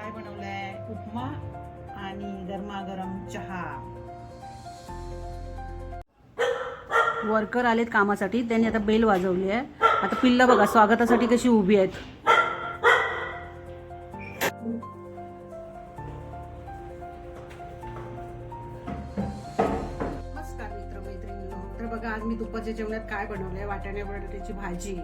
काय बनवलंय? उपमा आणि गरमागरम चहा. वर्कर आलेत कामासाठी, त्यांनी आता बेल वाजवली आहे. आता पिल्लं बघा स्वागतासाठी कशी उभी आहेत. नमस्कार मित्र मैत्रिणींनो. तर बघा आज मी दुपारच्या जेवणात काय बनवलंय? वाटाण्या बटाट्याची भाजी,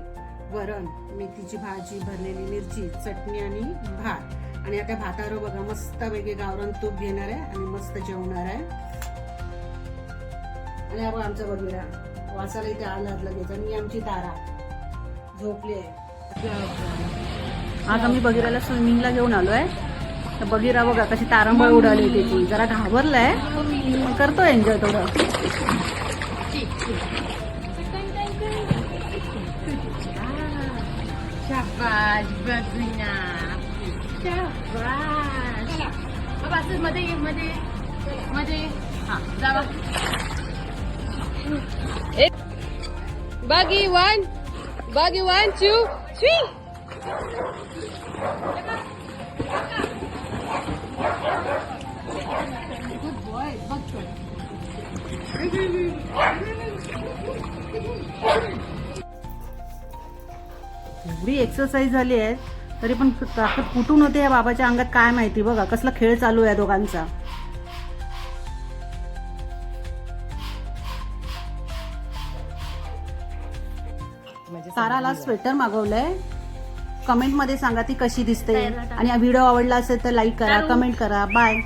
वरण, मेथीची भाजी, भरलेली मिरची, चटणी आणि भात. आणि आता भातावर बघा मस्त वेगळे गावरान तूप घेणार आहे आणि मस्त जेवणार आहे. आणि आपण आमचा बघूया वासाला इथे आलात लगेच. आणि आमची तारा झोपली आहे. आज आम्ही बगीराला स्विमिंगला घेऊन आलोय. तर बगीरा बघा कशी तारंबळ उडाली त्याची. जरा घाबरलाय पण करतो एन्जॉय थोडं. शाबाश बघूया, शाबाश. बाबा असं मध्ये ये, मध्ये मध्ये. हा जावा. बागी 1 2 3. Good boy. बघ एवढी एक्सरसाइज झाली आहे तरी पण ताकद कुठून होते या बाबाच्या अंगात काय माहिती. बघा कसला खेळ चालू आहे दोघांचा. ताराला स्वेटर मागवलंय. कमेंट मध्ये सांगा ती कशी दिसते. आणि व्हिडिओ आवडला असेल तर लाईक करा, कमेंट करा. बाय.